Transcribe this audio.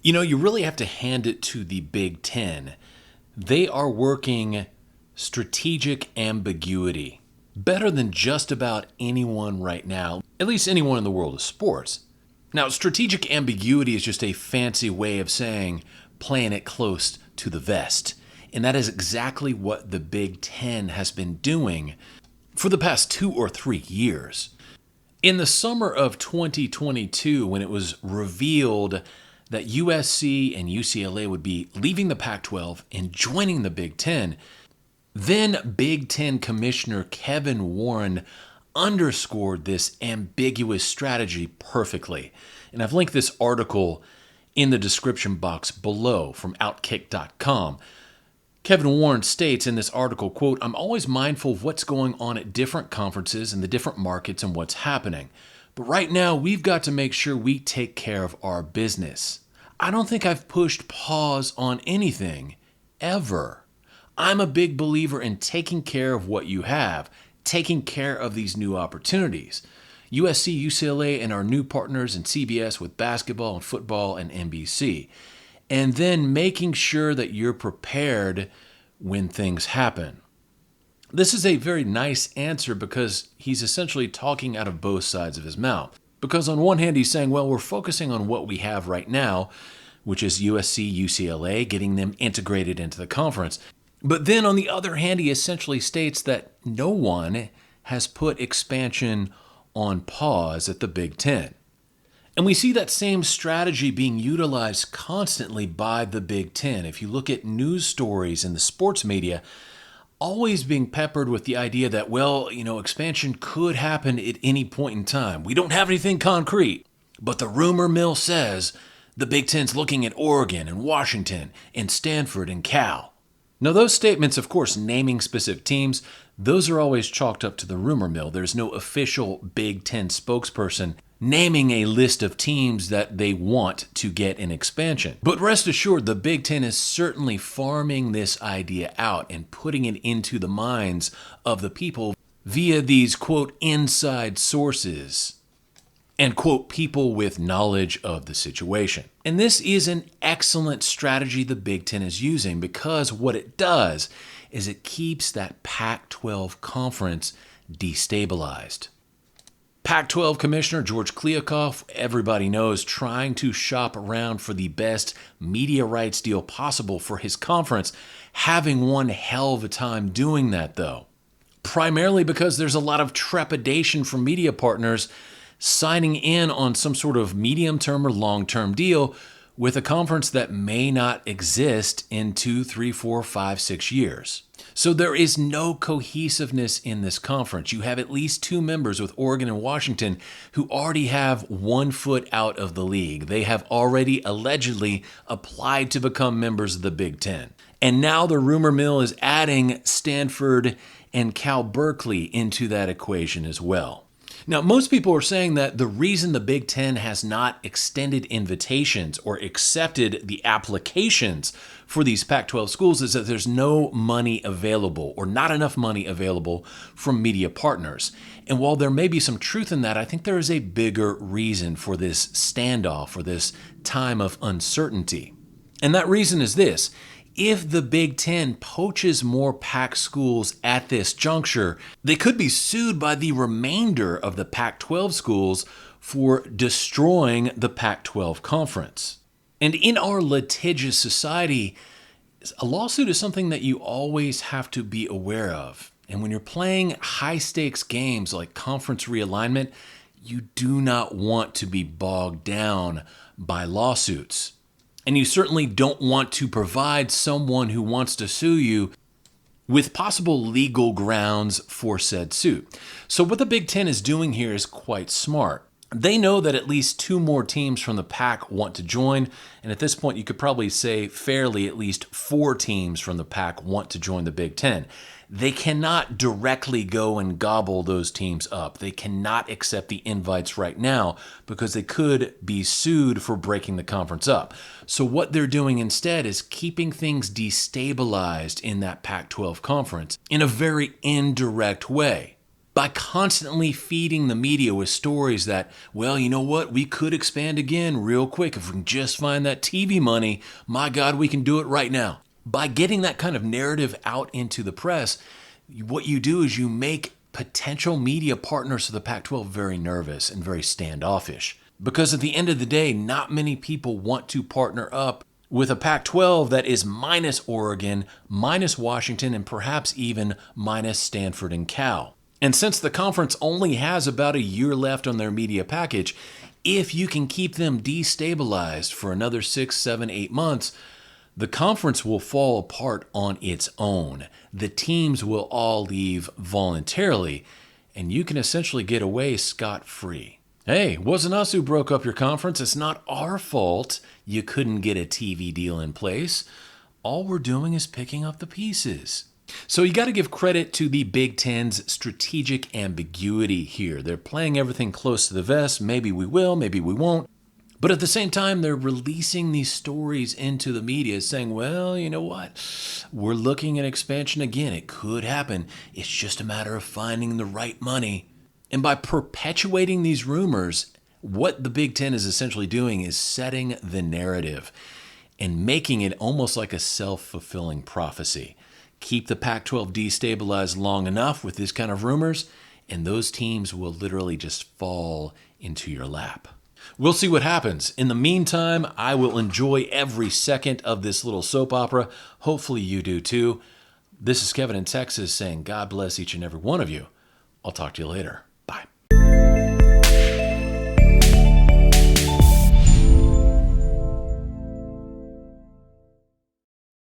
You really have to hand it to the Big Ten. They are working strategic ambiguity better than just about anyone right now, at least anyone in the world of sports. Now, strategic ambiguity is just a fancy way of saying playing it close to the vest. And that is exactly what the Big Ten has been doing for the past 2 or 3 years. In the summer of 2022, when it was revealed that USC and UCLA would be leaving the Pac-12 and joining the Big Ten, then Big Ten Commissioner Kevin Warren underscored this ambiguous strategy perfectly. And I've linked this article in the description box below from Outkick.com. Kevin Warren states in this article, quote, "I'm always mindful of what's going on at different conferences and the different markets and what's happening. But right now, we've got to make sure we take care of our business. I don't think I've pushed pause on anything, ever. I'm a big believer in taking care of what you have, taking care of these new opportunities. USC, UCLA, and our new partners in CBS with basketball and football and NBC. And then making sure that you're prepared when things happen." This is a very nice answer because he's essentially talking out of both sides of his mouth. Because on one hand, he's saying, well, we're focusing on what we have right now, which is USC, UCLA, getting them integrated into the conference. But then on the other hand, he essentially states that no one has put expansion on pause at the Big Ten. And we see that same strategy being utilized constantly by the Big Ten. If you look at news stories in the sports media, always being peppered with the idea that, well, expansion could happen at any point in time. We don't have anything concrete, but the rumor mill says the Big Ten's looking at Oregon and Washington and Stanford and Cal. Now, those statements, of course, naming specific teams, those are always chalked up to the rumor mill. There's no official Big Ten spokesperson naming a list of teams that they want to get an expansion. But rest assured, the Big Ten is certainly farming this idea out and putting it into the minds of the people via these, quote, inside sources and, quote, people with knowledge of the situation. And this is an excellent strategy the Big Ten is using because what it does is it keeps that Pac-12 conference destabilized. Pac-12 Commissioner George Kliavkoff, everybody knows, trying to shop around for the best media rights deal possible for his conference, having one hell of a time doing that, though. Primarily because there's a lot of trepidation from media partners signing in on some sort of medium-term or long-term deal with a conference that may not exist in 2, 3, 4, 5, 6 years. So there is no cohesiveness in this conference. You have at least 2 members with Oregon and Washington who already have 1 foot out of the league. They have already allegedly applied to become members of the Big Ten. And now the rumor mill is adding Stanford and Cal Berkeley into that equation as well. Now, most people are saying that the reason the Big Ten has not extended invitations or accepted the applications for these Pac-12 schools is that there's no money available or not enough money available from media partners. And while there may be some truth in that, I think there is a bigger reason for this standoff or this time of uncertainty. And that reason is this. If the Big Ten poaches more Pac schools at this juncture, they could be sued by the remainder of the Pac-12 schools for destroying the Pac-12 conference. And in our litigious society, a lawsuit is something that you always have to be aware of. And when you're playing high-stakes games like conference realignment, you do not want to be bogged down by lawsuits. And you certainly don't want to provide someone who wants to sue you with possible legal grounds for said suit. So what the Big Ten is doing here is quite smart. They know that at least 2 more teams from the Pac want to join, and at this point you could probably say fairly at least 4 teams from the Pac want to join the Big Ten. They cannot directly go and gobble those teams up. They cannot accept the invites right now because they could be sued for breaking the conference up. So what they're doing instead is keeping things destabilized in that Pac-12 conference in a very indirect way. By constantly feeding the media with stories that, well, you know what, we could expand again real quick if we can just find that TV money. My God, we can do it right now. By getting that kind of narrative out into the press, what you do is you make potential media partners of the Pac-12 very nervous and very standoffish. Because at the end of the day, not many people want to partner up with a Pac-12 that is minus Oregon, minus Washington, and perhaps even minus Stanford and Cal. And since the conference only has about a year left on their media package, if you can keep them destabilized for another 6, 7, 8 months, the conference will fall apart on its own. The teams will all leave voluntarily, and you can essentially get away scot-free. Hey, it wasn't us who broke up your conference. It's not our fault you couldn't get a TV deal in place. All we're doing is picking up the pieces. So you got to give credit to the Big Ten's strategic ambiguity here. They're playing everything close to the vest. Maybe we will, maybe we won't. But at the same time, they're releasing these stories into the media saying, well, you know what? We're looking at expansion again. It could happen. It's just a matter of finding the right money. And by perpetuating these rumors, what the Big Ten is essentially doing is setting the narrative and making it almost like a self-fulfilling prophecy. Keep the Pac-12 destabilized long enough with this kind of rumors, and those teams will literally just fall into your lap. We'll see what happens. In the meantime, I will enjoy every second of this little soap opera. Hopefully you do too. This is Kevin in Texas saying God bless each and every one of you. I'll talk to you later.